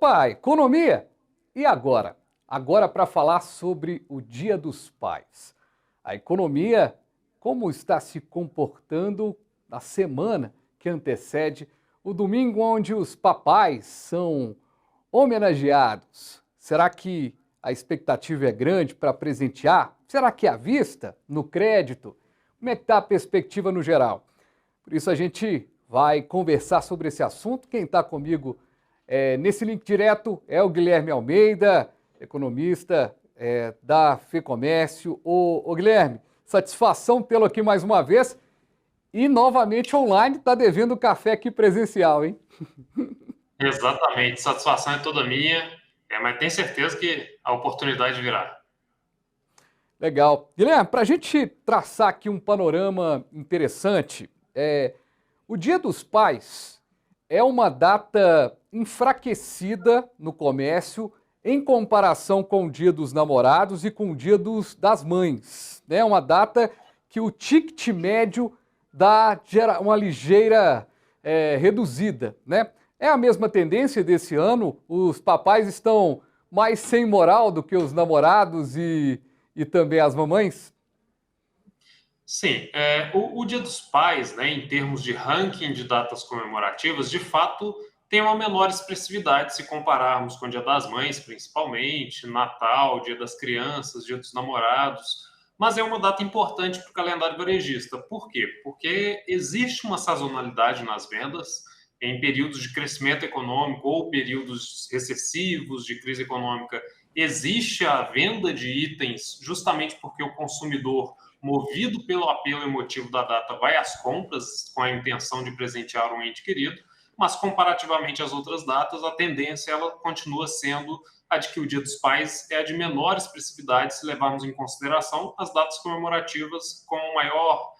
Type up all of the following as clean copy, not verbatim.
Opa, economia! E agora? Agora para falar sobre o Dia dos Pais. A economia, como está se comportando na semana que antecede o domingo onde os papais são homenageados. Será que a expectativa é grande para presentear? Será que é à vista? No crédito? Como é que está a perspectiva no geral? Por isso a gente vai conversar sobre esse assunto. Quem está comigo nesse link direto é o Guilherme Almeida, economista da FEComércio. Ô Guilherme, satisfação tê-lo aqui mais uma vez e novamente online, está devendo o café aqui presencial, hein? Exatamente, satisfação é toda minha, mas tenho certeza que a oportunidade virá. Legal. Guilherme, para a gente traçar aqui um panorama interessante, o Dia dos Pais é uma data enfraquecida no comércio em comparação com o Dia dos Namorados e com o Dia das Mães. É uma data que o ticket médio dá uma ligeira reduzida, né? É a mesma tendência desse ano? Os papais estão mais sem moral do que os namorados e também as mamães? Sim, o Dia dos Pais, né, em termos de ranking de datas comemorativas, de fato tem uma menor expressividade se compararmos com o Dia das Mães, principalmente, Natal, Dia das Crianças, Dia dos Namorados, mas é uma data importante para o calendário varejista. Por quê? Porque existe uma sazonalidade nas vendas em períodos de crescimento econômico ou períodos recessivos de crise econômica. Existe a venda de itens justamente porque o consumidor, movido pelo apelo emotivo da data, vai às compras com a intenção de presentear um ente querido, mas comparativamente às outras datas, a tendência ela continua sendo a de que o Dia dos Pais é a de menor expressividade se levarmos em consideração as datas comemorativas com maior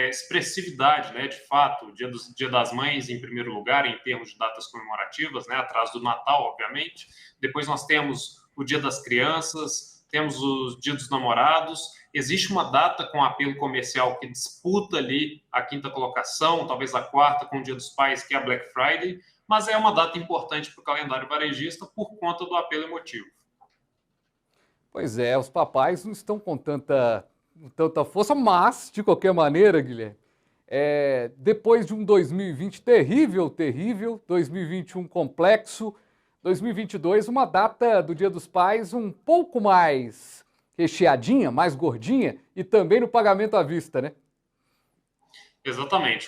expressividade, né? De fato, o Dia das Mães em primeiro lugar em termos de datas comemorativas, né? Atrás do Natal, obviamente. Depois nós temos o Dia das Crianças, temos o Dia dos Namorados. Existe uma data com apelo comercial que disputa ali a quinta colocação, talvez a quarta com o Dia dos Pais, que é a Black Friday, mas é uma data importante para o calendário varejista por conta do apelo emotivo. Pois é, os papais não estão com tanta força, mas, de qualquer maneira, Guilherme, depois de um 2020 terrível, 2021 complexo, 2022, uma data do Dia dos Pais um pouco mais recheadinha, mais gordinha e também no pagamento à vista, né? Exatamente.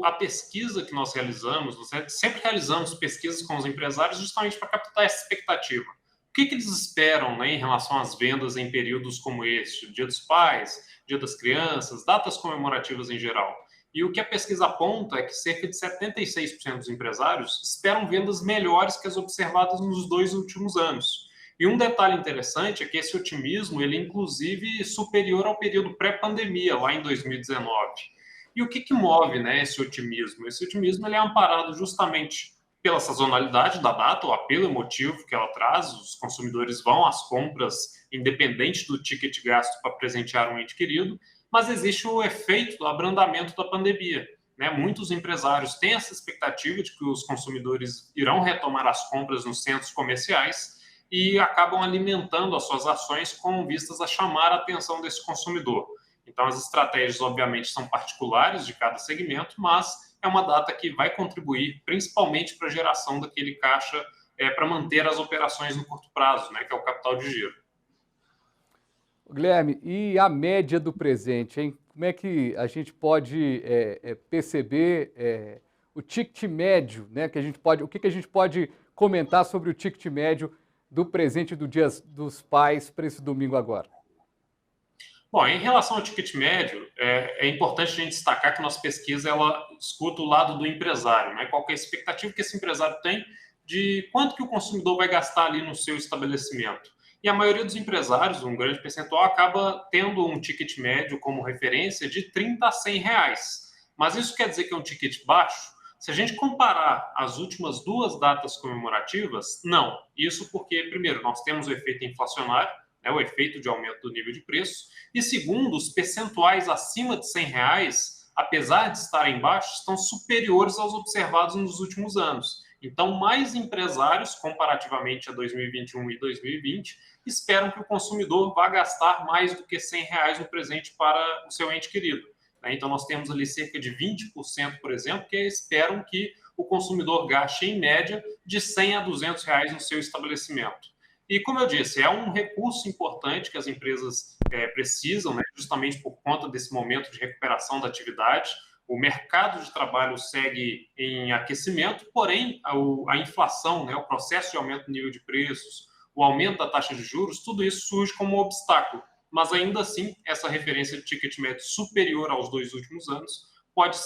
A pesquisa que nós realizamos, nós sempre realizamos pesquisas com os empresários justamente para captar essa expectativa. O que eles esperam, né, em relação às vendas em períodos como este, Dia dos Pais, Dia das Crianças, datas comemorativas em geral? E o que a pesquisa aponta é que cerca de 76% dos empresários esperam vendas melhores que as observadas nos 2 últimos anos. E um detalhe interessante é que esse otimismo, ele é inclusive superior ao período pré-pandemia, lá em 2019. E o que move, né, esse otimismo? Esse otimismo ele é amparado justamente pela sazonalidade da data, o apelo emotivo que ela traz, os consumidores vão às compras independente do ticket gasto para presentear um ente querido, mas existe o efeito do abrandamento da pandemia. Né? Muitos empresários têm essa expectativa de que os consumidores irão retomar as compras nos centros comerciais e acabam alimentando as suas ações com vistas a chamar a atenção desse consumidor. Então, as estratégias, obviamente, são particulares de cada segmento, mas é uma data que vai contribuir principalmente para a geração daquele caixa para manter as operações no curto prazo, né, que é o capital de giro. Guilherme, e a média do presente, hein? Como é que a gente pode perceber o ticket médio, né? O que a gente pode comentar sobre o ticket médio do presente do Dia dos Pais para esse domingo agora? Bom, em relação ao ticket médio, é importante a gente destacar que nossa pesquisa ela escuta o lado do empresário, né? Qual que é a expectativa que esse empresário tem de quanto que o consumidor vai gastar ali no seu estabelecimento. E a maioria dos empresários, um grande percentual, acaba tendo um ticket médio como referência de 30 a 100 reais. Mas isso quer dizer que é um ticket baixo? Se a gente comparar as últimas duas datas comemorativas, não. Isso porque, primeiro, nós temos o efeito inflacionário, né, o efeito de aumento do nível de preço, e segundo, os percentuais acima de 100 reais, apesar de estarem baixos, estão superiores aos observados nos últimos anos. Então, mais empresários, comparativamente a 2021 e 2020, esperam que o consumidor vá gastar mais do que R$ 100 no presente para o seu ente querido. Então, nós temos ali cerca de 20%, por exemplo, que esperam que o consumidor gaste, em média, de R$ 100 a R$ 200 no seu estabelecimento. E, como eu disse, é um recurso importante que as empresas precisam, né, justamente por conta desse momento de recuperação da atividade. O mercado de trabalho segue em aquecimento, porém, a inflação, né, o processo de aumento do nível de preços, o aumento da taxa de juros, tudo isso surge como um obstáculo. Mas, ainda assim, essa referência de ticket médio superior aos 2 últimos anos pode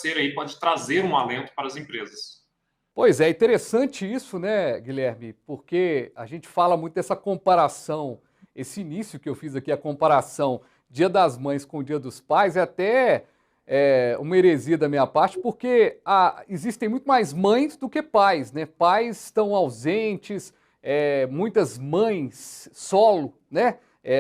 trazer um alento para as empresas. Pois é, interessante isso, né, Guilherme? Porque a gente fala muito dessa comparação, esse início que eu fiz aqui, a comparação Dia das Mães com o Dia dos Pais, é até uma heresia da minha parte, porque existem muito mais mães do que pais, né? Pais estão ausentes, muitas mães solo, né?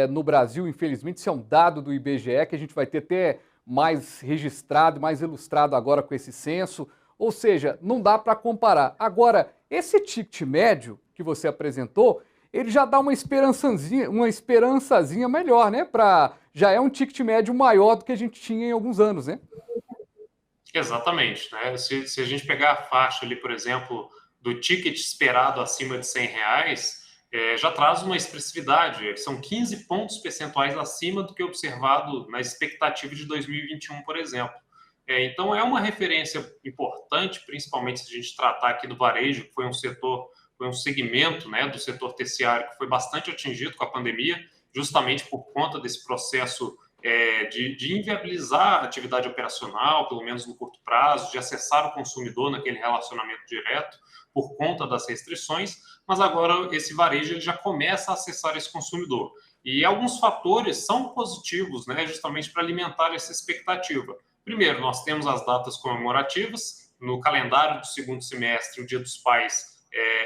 No Brasil, infelizmente, isso é um dado do IBGE que a gente vai ter até mais registrado, mais ilustrado agora com esse censo. Ou seja, não dá para comparar. Agora, esse ticket médio que você apresentou, ele já dá uma esperançazinha melhor, né? Já é um ticket médio maior do que a gente tinha em alguns anos, né? Exatamente, né? Se a gente pegar a faixa ali, por exemplo, do ticket esperado acima de R$ 100, já traz uma expressividade. São 15 pontos percentuais acima do que observado na expectativa de 2021, por exemplo. Então, é uma referência importante, principalmente se a gente tratar aqui do varejo, que foi um segmento, né, do setor terciário que foi bastante atingido com a pandemia, justamente por conta desse processo de inviabilizar a atividade operacional, pelo menos no curto prazo, de acessar o consumidor naquele relacionamento direto por conta das restrições, mas agora esse varejo ele já começa a acessar esse consumidor. E alguns fatores são positivos, né, justamente para alimentar essa expectativa. Primeiro, nós temos as datas comemorativas. No calendário do segundo semestre, o Dia dos Pais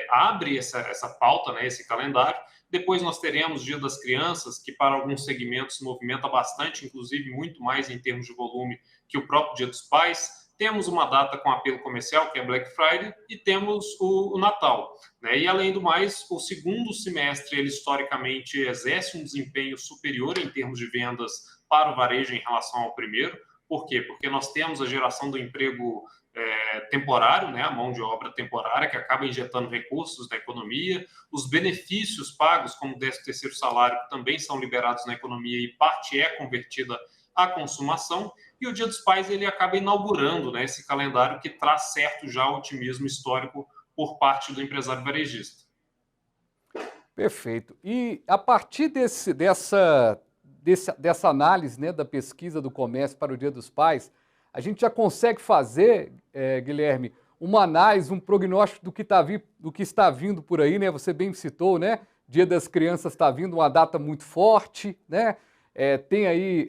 abre essa pauta, né, esse calendário. Depois nós teremos o Dia das Crianças, que para alguns segmentos movimenta bastante, inclusive muito mais em termos de volume que o próprio Dia dos Pais. Temos uma data com apelo comercial, que é Black Friday, e temos o Natal, né? E, além do mais, o segundo semestre, ele historicamente exerce um desempenho superior em termos de vendas para o varejo em relação ao primeiro. Por quê? Porque nós temos a geração do emprego temporário, né, a mão de obra temporária, que acaba injetando recursos na economia, os benefícios pagos, como o 13º salário, que também são liberados na economia e parte é convertida à consumação, e o Dia dos Pais ele acaba inaugurando, né, esse calendário que traz certo já otimismo histórico por parte do empresário varejista. Perfeito. E a partir dessa análise, né, da pesquisa do comércio para o Dia dos Pais, a gente já consegue fazer, Guilherme, uma análise, um prognóstico do que está vindo por aí, né? Você bem citou, né? Dia das Crianças está vindo, uma data muito forte, né? Tem aí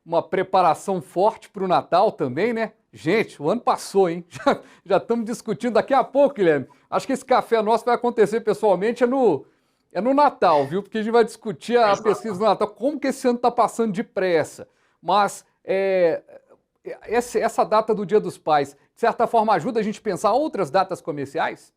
uma preparação forte para o Natal também, né? Gente, o ano passou, hein? Já estamos discutindo daqui a pouco, Guilherme. Acho que esse café nosso vai acontecer pessoalmente no Natal, viu? Porque a gente vai discutir a pesquisa do Natal, como que esse ano está passando depressa. Mas essa data do Dia dos Pais, de certa forma, ajuda a gente a pensar outras datas comerciais?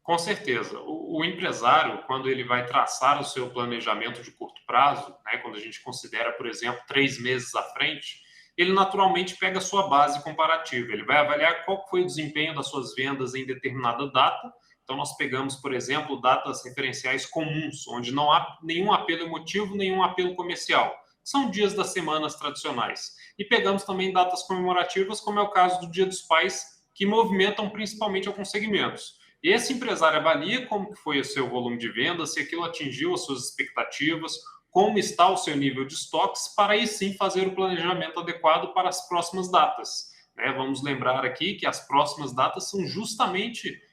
Com certeza. O empresário, quando ele vai traçar o seu planejamento de curto prazo, né, quando a gente considera, por exemplo, 3 meses à frente, ele naturalmente pega a sua base comparativa. Ele vai avaliar qual foi o desempenho das suas vendas em determinada data. Então, nós pegamos, por exemplo, datas referenciais comuns, onde não há nenhum apelo emotivo, nenhum apelo comercial. São dias das semanas tradicionais. E pegamos também datas comemorativas, como é o caso do Dia dos Pais, que movimentam principalmente alguns segmentos. E esse empresário avalia como que foi o seu volume de vendas, se aquilo atingiu as suas expectativas, como está o seu nível de estoques, para aí sim fazer o planejamento adequado para as próximas datas. Né? Vamos lembrar aqui que as próximas datas são justamente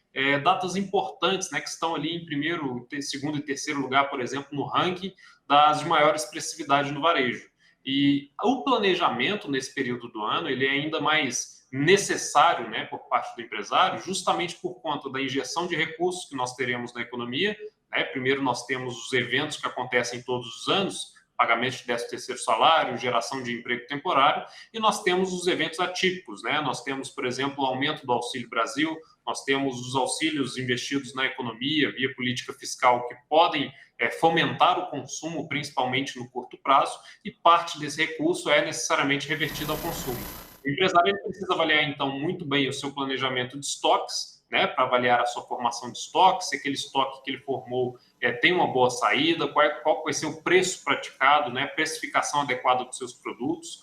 datas importantes, né, que estão ali em primeiro, segundo e terceiro lugar, por exemplo, no ranking das de maior expressividade no varejo. E o planejamento nesse período do ano ele é ainda mais necessário, né, por parte do empresário, justamente por conta da injeção de recursos que nós teremos na economia. Né? Primeiro, nós temos os eventos que acontecem todos os anos, pagamento de 13º salário, geração de emprego temporário, e nós temos os eventos atípicos, né? Nós temos, por exemplo, o aumento do Auxílio Brasil, nós temos os auxílios investidos na economia via política fiscal que podem fomentar o consumo, principalmente no curto prazo, e parte desse recurso é necessariamente revertido ao consumo. O empresário ele precisa avaliar, então, muito bem o seu planejamento de estoques, né, para avaliar a sua formação de estoque, se aquele estoque que ele formou tem uma boa saída, qual vai ser o preço praticado, né, precificação adequada dos seus produtos.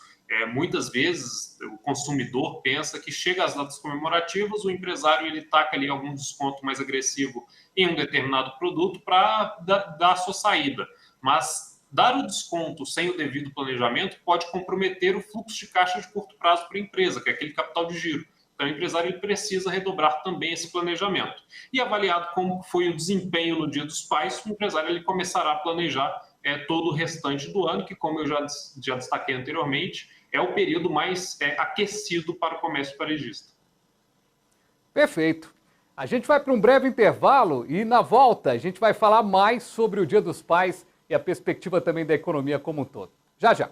Muitas vezes o consumidor pensa que chega às datas comemorativas, o empresário ele taca ali algum desconto mais agressivo em um determinado produto para dar a sua saída. Mas dar o desconto sem o devido planejamento pode comprometer o fluxo de caixa de curto prazo para a empresa, que é aquele capital de giro. Então, o empresário ele precisa redobrar também esse planejamento. E avaliado como foi o desempenho no Dia dos Pais, o empresário ele começará a planejar todo o restante do ano, que, como eu já destaquei anteriormente, é o período mais aquecido para o comércio varejista. Perfeito. A gente vai para um breve intervalo e, na volta, a gente vai falar mais sobre o Dia dos Pais e a perspectiva também da economia como um todo. Já, já.